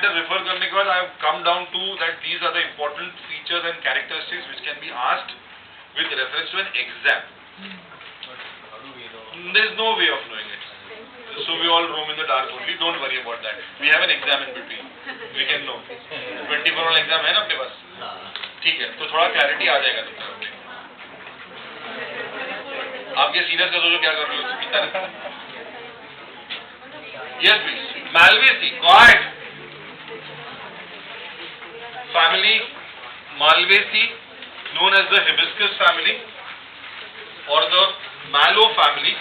Matter refer करने के बाद I have come down to that these are the important features and characteristics which can be asked with reference to an exam. There is no way of knowing it. So we all roam in the dark only. Don't worry about that. We have an exam in between. We can know. 24 वाला exam है ना अपने पास. ठीक है, तो थोड़ा clarity आ जाएगा तुम लोगों में. आपके सीनियर्स का सोचो क्या कर रहे हो. Yes, please. Malvaceae, quiet. Family Malvaceae, known as the hibiscus family or the mallow family.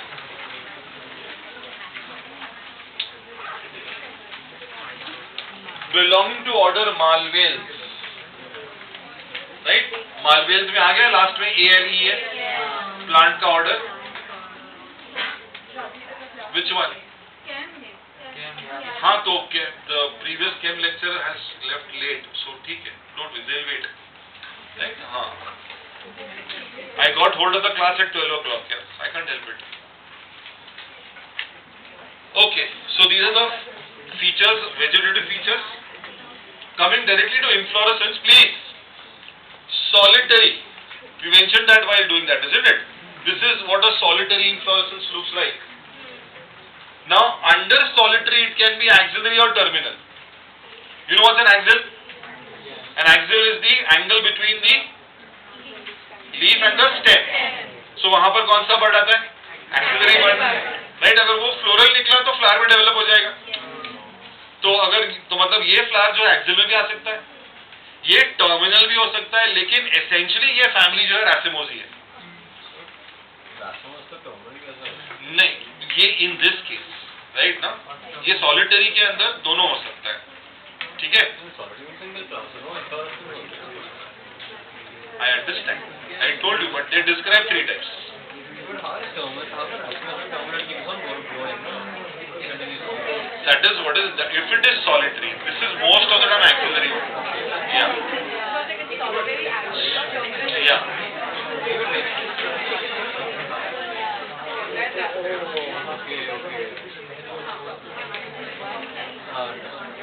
Belonging to order Malvaceae. Right? Malvaceae में आ गया, लास्ट में ALE है. प्लांट का ऑर्डर. Which one? हाँ तो the previous chem lecturer has left late, so ठीक है, don't worry, they'll wait. Right? हाँ. I got hold of the class at 12 o'clock. Yes, I can't help it. Okay, so these are the features, vegetative features. Coming directly to inflorescence, please. Solitary. We mentioned that while doing that, isn't it? This is what a solitary inflorescence looks like. Now, under solitary, it can be axillary or terminal. You know what's an axil? An axil is the angle between the leaf and the stem. So, वहाँ पर कौन सा bird आता है? Axillary bird. Right? अगर वो floral निकला तो flower में develop हो जाएगा. तो मतलब ये flower जो है axil में भी आ सकता है, ये terminal भी हो सकता है, लेकिन essentially ये family जो है Racemosi है. नहीं, ये in this case, right ना? ये solitary के अंदर दोनों हो सकता है. ठीक है? I understand. I told you, but they describe 3 types. That is what is that. If it is solitary, this is most of the time axillary. Yeah. Yeah.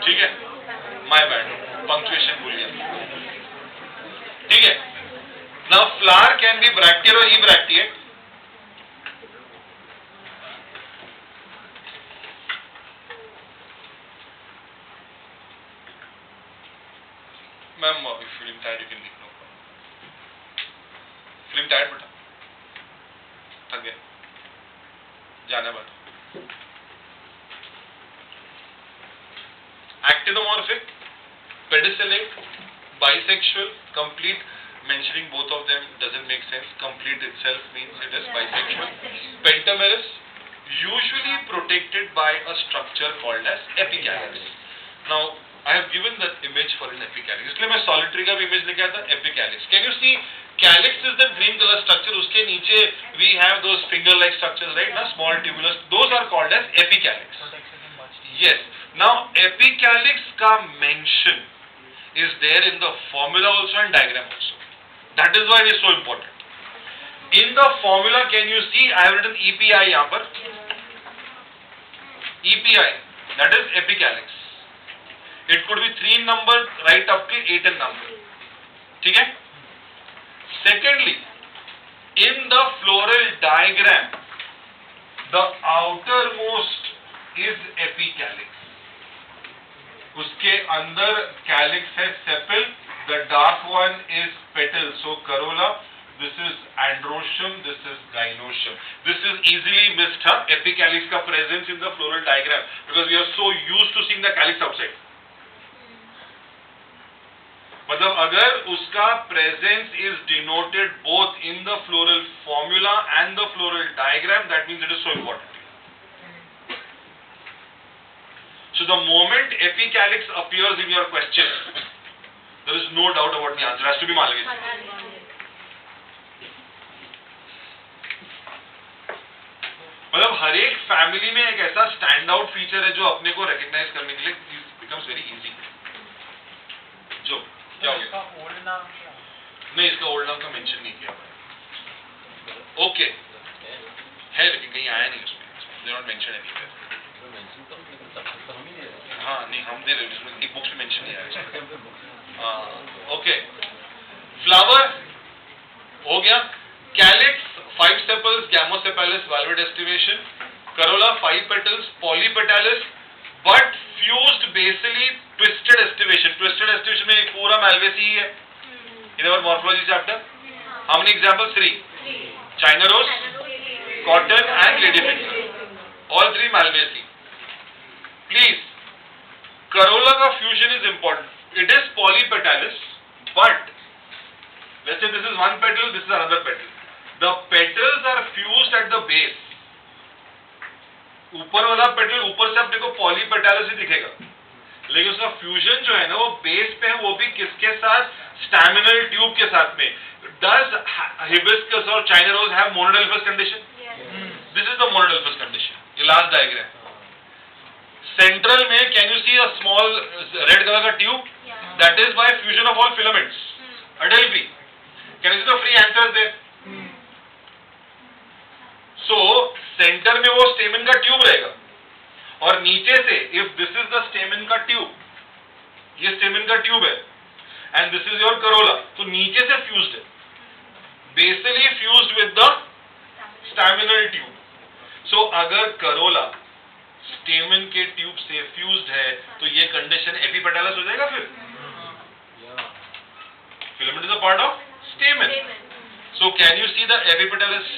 ठीक है? My bad. Punctuation भूल गया. ठीक है? Now flower can be bracteate or ebracteate. Ma'am, if you're feeling tired, you can leave. No problem. Feeling tired, beta? थक गया? जाना बात. Actinomorphic, pedicellate, bisexual, complete. Mentioning both of them doesn't make sense. Complete itself means it is bisexual. Pentamerous, usually protected by a structure called as epicalyx. Now, I have given the image for an epicalyx. इसलिए मैं solitary का भी image लेके आया था epicalyx. Can you see? Calyx is the green color structure. उसके नीचे we have those finger-like structures, right? ना small tubulars. Those are called as epicalyx. Yes. Now, epicalyx का mention is there in the formula also and diagram also. That is why it is so important. In the formula, can you see I have written EPI यहाँ पर? EPI, that is epicalyx. It could be 3 in number right up to 8 in number. ठीक है? Secondly, in the floral diagram, the outermost is epicalyx. उसके अंदर calyx है sepal. The dark one is petal, so corolla. This is androecium. This is gynoecium. This is easily missed. Epicalyx का presence in the floral diagram because we are so used to seeing the calyx outside. मतलब अगर उसका presence is denoted both in the floral formula and the floral diagram, that means it is so important. So the moment epicalyx appears in your question, there is no doubt about the answer. Has to be Malvaceae. मतलब हर एक family में एक ऐसा stand out feature है जो अपने को recognise करने के लिए बिकम्स वेरी इजी. जो क्या हो गया? नहीं, इसका ओल्ड नाम का मेंशन नहीं किया. ओके है लेकिन कहीं आया नहीं उसमें. They not mention anywhere. हाँ नहीं, हम दे रहे हैं, इसमें बुक्स ओके, फ्लावर हो गया, calyx 5 sepals, gamosepalis, valvate estivation, corolla 5 petals, polypetalis, but fused basally, twisted estivation. Twisted estivation में पूरा malvaceae है in our morphology chapter. How many examples? 3. China rose, cotton and ladyfinger, all 3 malvaceae. Please, corolla का fusion is important. It is polypetalis, but let's say this is one petal, this is another petal. The petals are fused at the base. ऊपर वाला petal ऊपर से अपने को polypetalous ही दिखेगा, लेकिन उसका फ्यूजन जो है ना वो बेस पे है, वो भी किसके साथ? स्टैमिनल ट्यूब के साथ में. Does hibiscus or China rose have monodelphous condition? Yes. This is the monodelphous condition. ये लास्ट डायग्राम. सेंट्रल में can you see a small red colour का tube? That is by fusion of all filaments. Adelphi. Can you see the free anthers there? So centre में वो stamen का tube रहेगा और नीचे से if this is the stamen का tube, ये स्टेमन का ट्यूब है and this is your corolla, तो नीचे से फ्यूज्ड है, basically fused with the staminal tube. So अगर करोला स्टेमन के ट्यूब से फ्यूज्ड है तो ये कंडीशन एपिपेटालस हो जाएगा. फिर filament is a part of stamen. So can you see the epipetalous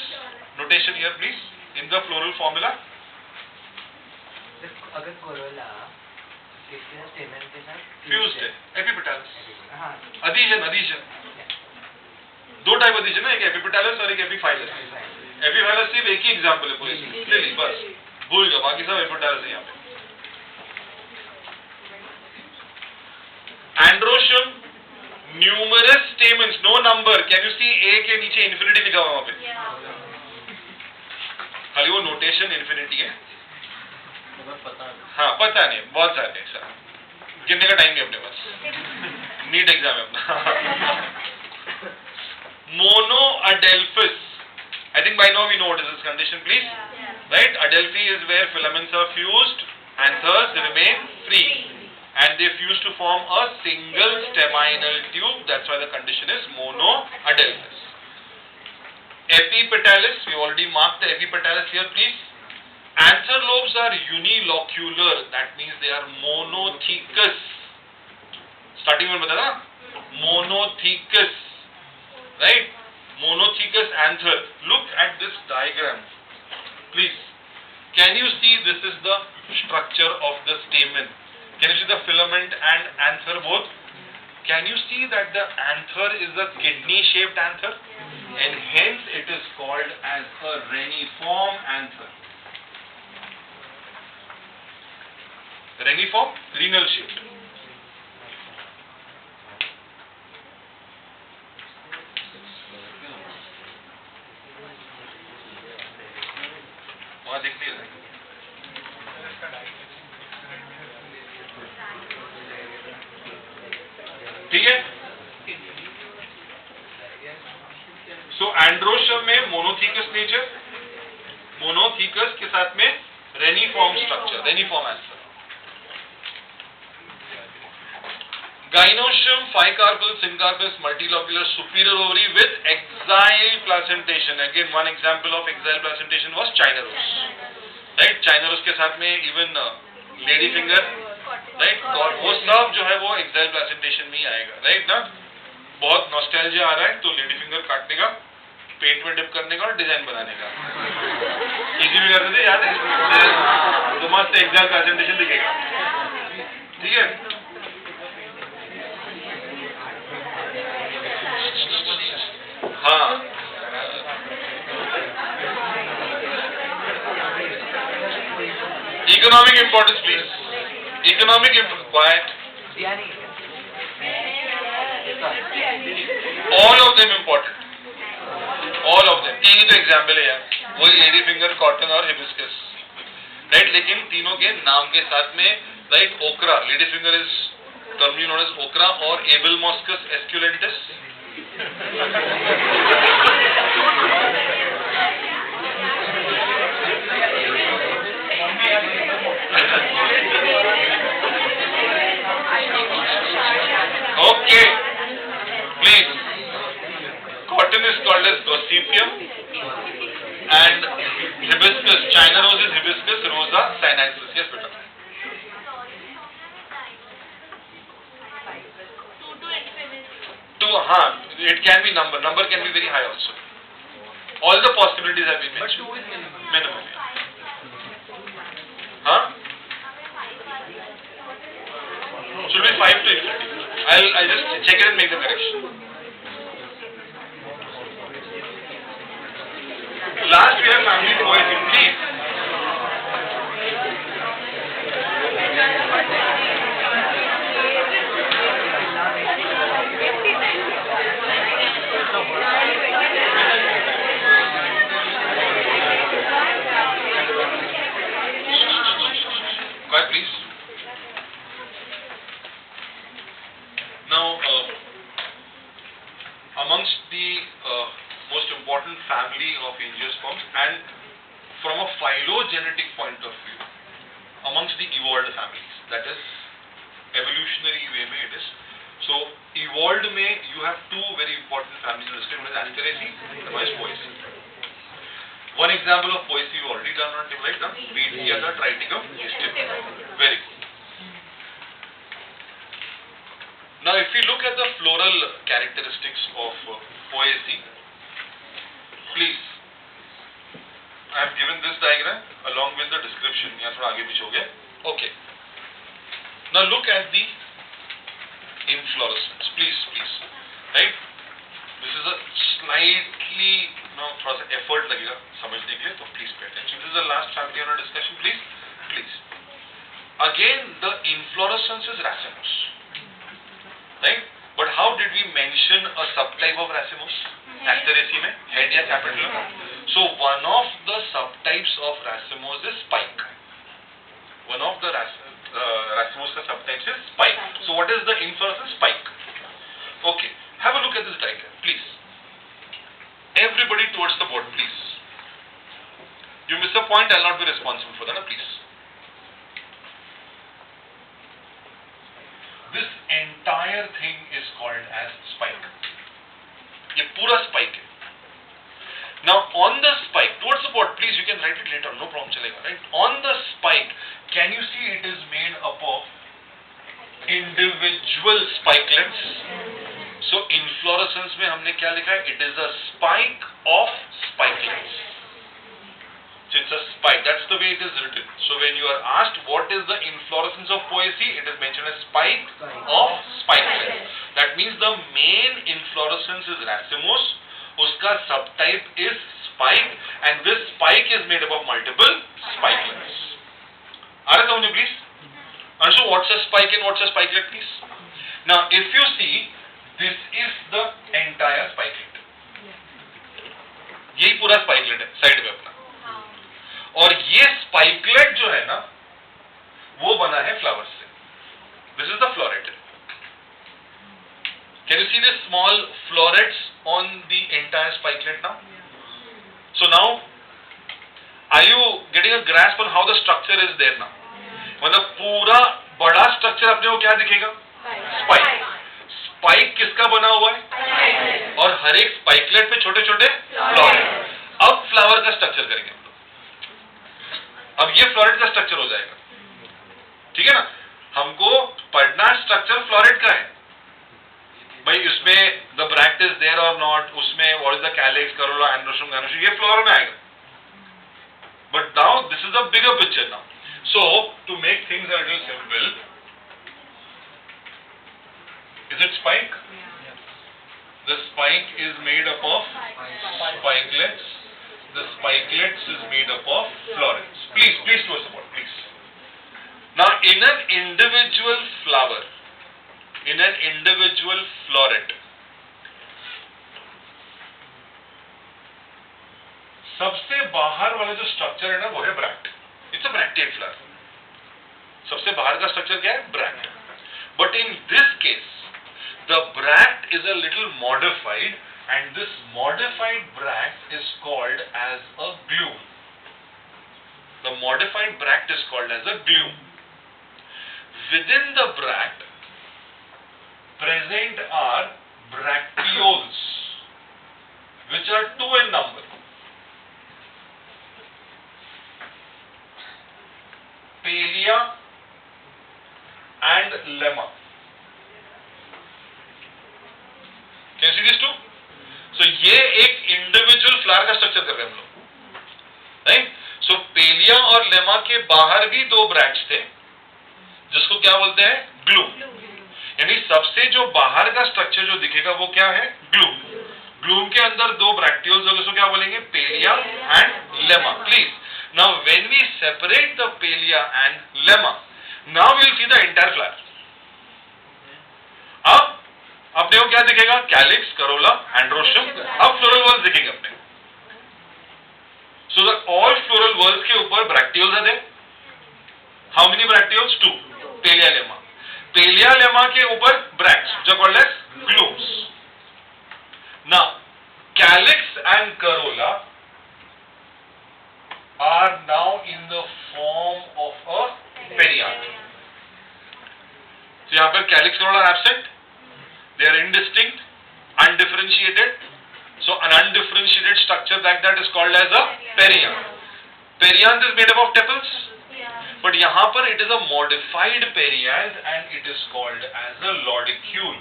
notation here please in the floral formula? अगर कोरोला किसके स्टेमन के साथ फ्यूज्ड है, एपिपेटालस. adhesion. दो टाइप adhesion है, एक एपिपेटालस और एक एपिफाइलस. एपिफाइलस सिर्फ एक ही एग्जांपल है पूरी ले बस भूल जाओ, बाकी सब एपिपेटालस है यहाँ पे. Androecium, numerous stamens, no number. Can you see A के नीचे इंफिनिटी लिखा हुआ वहां पे? खाली वो नोटेशन इंफिनिटी है. हाँ पता नहीं, बहुत सारे सर, गिनने का टाइम नहीं अपने पास, नीट एग्जाम है अपना. Monadelphous, I think by now we know what is this condition please. Right, Adelphi is where filaments are fused, anthers remain free and they fuse to form a single staminal tube. That's why the condition is monoadelphous. Epipetalis, we already marked the epipetalis here please. Anther lobes are unilocular, that means they are monothecous. Starting में बताया ना, monothecous, right? Monothecous anther. Look at this diagram please. Can you see this is the structure of the stamen? Can you see the filament and anther both? Can you see that the anther is a kidney shaped anther and hence it is called as a reniform anther. Reniform, renal shaped. वहाँ देख लिया ठीक है. So androecium में monothecous nature, monothecous के साथ में reniform structure, reniform anther. Gynoecium, ficarpal, syncarpus, multilocular, superior ovary with exile placentation. Again, one example of exile placentation was China rose. Right? China rose के साथ में even lady finger, right? और वो सब जो है वो exile placentation में ही आएगा, right ना? बहुत नॉस्टैल्जिया आ रहा है तो लेडी फिंगर काटने का, पेंट में डिप करने का और डिजाइन बनाने का. इजी में करते थे, याद है? तो मस्त exile placentation दिखेगा. ठीक है? हाँ. Economic importance, please. Economic importance. Quiet. All of them important. All of them. तीन ही तो एग्जाम्पल है यार, वही लेडी फिंगर, कॉटन और हिबिस्कस, राइट. लेकिन तीनों के नाम के साथ में, right, okra, lady finger is termly known as okra और Abelmoschus esculentus. it can be number. Number can be very high also. All the possibilities have been But mentioned. 2 is minimum. Minimum. Huh? Should be 5 to infinity. I'll just check it and make the correction. Last we have family poison, please. Quiet, please. Now, amongst the most important family of angiosperms, and from a phylogenetic point of view, amongst the evolved families, that is evolutionary way mein it is. So evolved mein you have two very important families in this case. One is Asteraceae, the one is Poaceae. One example of Poaceae we already done on table, right? Weed kiya tha Triticum aestivum. Very good. Now if we look at the floral characteristics of Poaceae, please, I have given this diagram along with the description. यहाँ थोड़ा आगे पीछे हो गया. Okay. Now look at the inflorescence. Please. Right? This is a slightly, थोड़ा सा effort लगेगा समझने के लिए, तो please pay attention. This is the last family on our discussion. Please. Again, the inflorescence is racemose. Right? But how did we mention a subtype of racemose? Asteraceae में head या capital. So one of the subtypes of racemose is spike. One of the racemose ka subtypes is spike. So what is the inflorescence? Spike. Okay. Have a look at this diagram, please. Everybody towards the board, please. You miss a point, I'll not be responsible for that, please. This entire thing is called as spike. ये पूरा spike है. Now on the spike, towards the board, please, you can write it later, no problem चलेगा, right? On the spike, can you see it is made up of individual spikelets? So inflorescence में हमने क्या लिखा है? It is a spike of spikelets. So it's a spike. That's the way it is written. So when you are asked what is the inflorescence of Poaceae, it is mentioned as spike of spikelets. That means the main inflorescence is racemose. Uska subtype is spike, and this spike is made up of multiple spikelets. Are you please? And so what's a spike and what's a spikelet, please? Now if you see, this is the entire spikelet. यही पूरा spikelet है side में अपना. और ये spikelet जो है ना, वो बना है flowers से. This is the floret. Can you see the small florets on the entire spikelet now? So now, are you getting a grasp on how the structure is there now? मतलब पूरा बड़ा structure अपने को क्या दिखेगा? Spike. Spike किसका बना हुआ है? और हर एक spikelet पे छोटे छोटे florets. अब flower का structure करेंगे हम लोग. अब ये floret का structure हो जाएगा. ठीक है ना? हमको पढ़ना structure floret का है. भाई इसमें the bract is there or not, उसमें what is the calyx, corolla, androecium, gynoecium, ये flower में आएगा. But now this is a bigger picture now. So to make things a little simple, is it spike? The spike is made up of spikelets. The spikelets is made up of florets. Please to us about, please. Now in an individual flower, in an individual floret, सबसे बाहर वाला जो structure है ना, वो है bract. It's a bracted flower. सबसे बाहर का स्ट्रक्चर क्या है? Bract. But in this case the bract is a little modified, and this modified bract is called as a glume. The modified bract is called as a glume. Within the bract present are bracteoles, which are 2 in number. Palea and lemma. Can see this too? सो ये एक individual flower का structure कर रहे हैं हम लोग, right? सो पेलिया और लेमा के बाहर भी दो ब्रैक्ट्स थे, जिसको क्या बोलते हैं? ग्लूम। यानी सबसे जो बाहर का स्ट्रक्चर जो दिखेगा वो क्या है? ग्लूम। ग्लूम के अंदर दो ब्रैक्टियोल्स होंगे, उसको क्या बोलेंगे? Palea and lemma. Please, now when we separate the palea and lemma, now we will see the entire flower. अब अपने को क्या दिखेगा? Calyx, corolla, androecium. अब फ्लोरल वॉल्स दिखेंगे अपने। So the all floral whorls के ऊपर ब्रैक्टियोल्स आते हैं। How many bracteoles? 2। Palea lemma. Palea lemma के ऊपर ब्रैक्ट्स जो called as glumes. Now calyx and corolla are now in the form of a perianth. So यहाँ पर calyx corolla are absent, they are indistinct, undifferentiated. So an undifferentiated structure like that is called as a perianth. Perianth is made up of tepals, but यहाँ पर it is a modified perianth and it is called as a lodicule.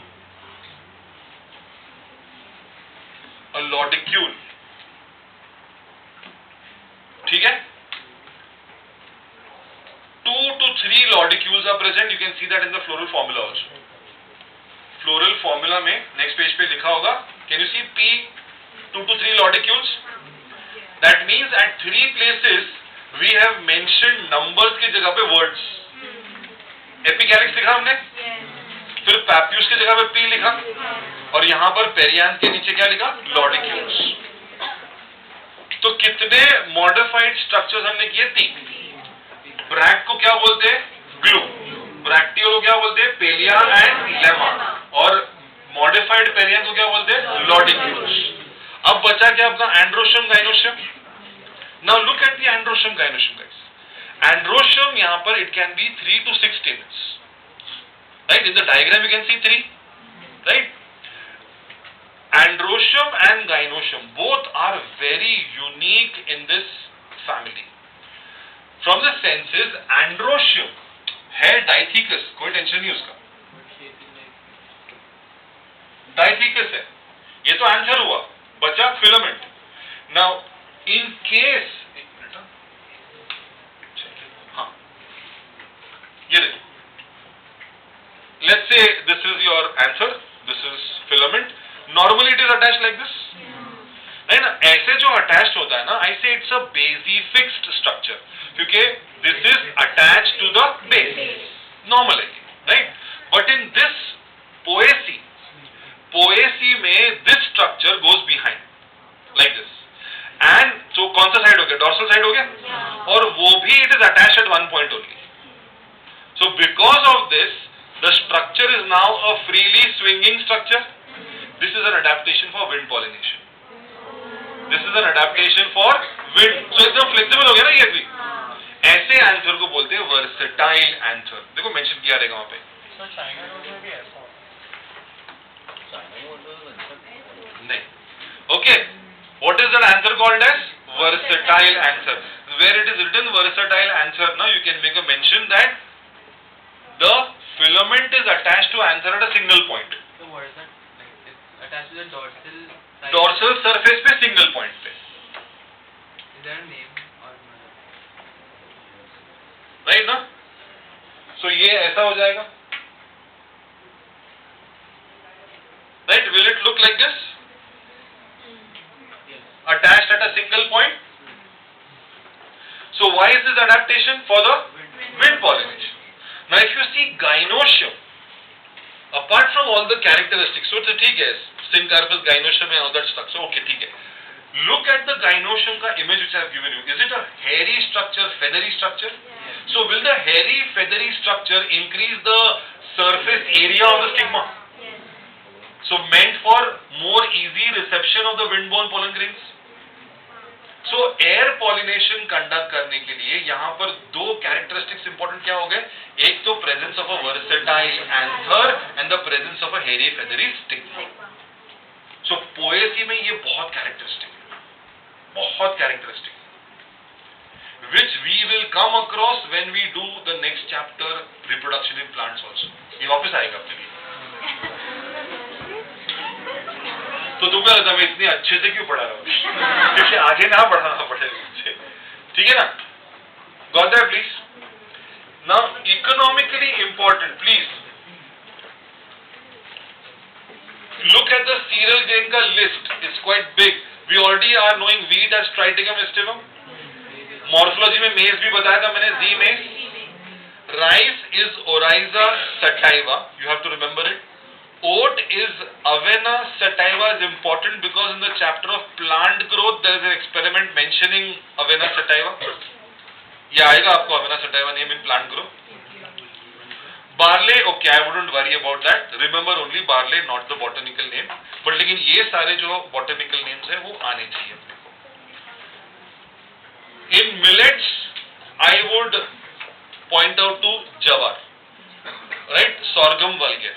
A lodicule. ठीक है? 2 to 3 lodicules are present. You can see that in the floral formula also. Floral formula में next page पे लिखा होगा. Can you see P 2 to 3 lodicules? That means at 3 places we have mentioned numbers की जगह पे words. Epicalix लिखा हमने, फिर papius की जगह पे P लिखा, और यहाँ पर perianth के नीचे क्या लिखा? Lodicules. तो कितने मॉडिफाइड स्ट्रक्चर्स हमने किए? 3। ब्रैक्ट को क्या बोलते हैं? ग्लूम। ब्रैक्टियोल को क्या बोलते हैं? पेलिया एंड लेमा। और मॉडिफाइड पेरियन को क्या बोलते हैं? लॉडिक्यूल्स। अब बचा क्या अपना? Androecium, gynoecium. Now look at the androecium, gynoecium guys. Androecium यहाँ पर it can be 3 to 6 stamens, right? In the diagram you can see 3, right? Androecium and gynoecium both are very unique in this family. From the senses, androecium है डाइथिकस, कोई tension नहीं उसका, डाइथिकस है। ये तो answer हुआ, बचा फिलामेंट। नाउ इन केस, हाँ ये देखो, let's say this is your answer, this is filament. Normally it is attached like this, right? ना ऐसे जो attached होता है ना, I say it's a basifixed structure, क्योंकि this is attached to the base normally, right? But in this poaceae में this structure goes behind like this, and so कौन सा side हो गया? Dorsal side हो गया, और वो भी it is attached at one point only. So because of this, the structure is now a freely swinging structure. This is an adaptation for wind pollination. This is an adaptation for wind. So एकदम flexible हो गया ना ये भी। ऐसे answer को बोलते हैं versatile answer. देखो मेंशन किया रहेगा वहाँ पे। सर चाइना रोड में भी ऐसा होता है? नहीं। Okay. What is that answer called as? Versatile answer. Where it is written versatile answer, now you can make a mention that the filament is attached to answer at a single point. So what is that? Attached to the dorsal side? Dorsal surface पे single point पे। Is there a name or Right ना? So ये ऐसा हो जाएगा। Right? Will it look like this? yes. Attached at a single point. So why is this adaptation? For the wind pollination. Now if you see gynoecium, apart from all the characteristics, so it's ठीक है, syncarpus, gynoecium and all that structure, okay ठीक है. Look at the gynoecium का image which I have given you. Is it a hairy structure, feathery structure? Yes. So will the hairy, feathery structure increase the surface area of the stigma? Yes. So meant for more easy reception of the windborne pollen grains. So air pollination conduct करने के लिए यहाँ पर दो characteristics important क्या हो गए? एक तो presence of a versatile anther and the presence of a hairy feathery stigma. So poaceae में ये बहुत characteristic है, बहुत characteristic, which we will come across when we do the next chapter reproduction in plants also. ये वापस आएगा अपने लिए. तो तुमको लगता मैं इतनी अच्छे से क्यों पढ़ा रहा हूँ क्योंकि आगे ना पढ़ाना पड़े मुझे, ठीक है ना? Got that please? Now economically important, please look at the cereal grain ka list. It's quite big. We already are knowing wheat as triticum estivum. Morphology में maize भी बताया था मैंने, Z maize. Rice is Oryza sativa. You have to remember it. Oat is Avena sativa is important because in the chapter of plant growth there is an experiment mentioning Avena sativa. ये आएगा आपको Avena sativa name in plant growth. Barley, okay, I wouldn't worry about that. Remember only barley, not the botanical name. But लेकिन ये सारे जो botanical names हैं वो आने चाहिए अपने को. In millets, I would point out to jawar, right? Sorghum vulgar,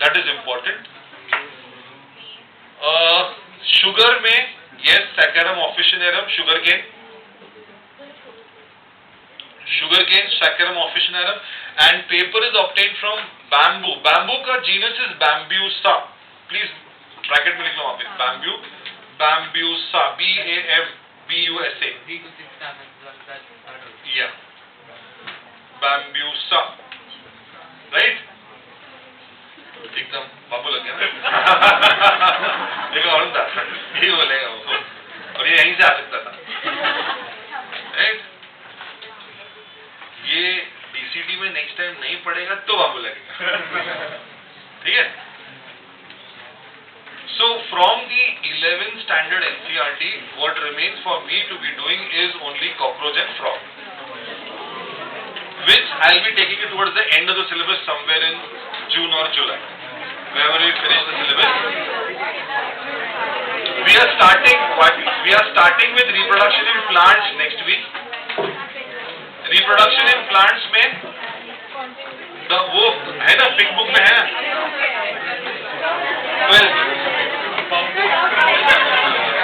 that is important. Sugar में yes, Saccharum officinarum, sugarcane. Sugarcane, Saccharum officinarum, and paper is obtained from bamboo. Bamboo का genus is Bambusa. Please bracket में लिख लो वहाँ पे. Bamboo, Bambusa, B-A-M-B-U-S-A. Yeah, Bambusa, right? एकदम बाबू लग गया ना. देखो और था, ये बोलेगा वो, और ये यहीं से आ सकता था, right? ये DCT में नेक्स्ट टाइम नहीं पढ़ेगा तो बाबू लगेगा, ठीक है? So from the 11th standard NCERT, what remains for me to be doing is only cockroach and frog, which I'll be taking it towards the end of the syllabus somewhere in June or July, whenever we finish the syllabus. We are starting with reproduction in plants next week. Reproduction in plants में वो है ना, pick book में है ना 12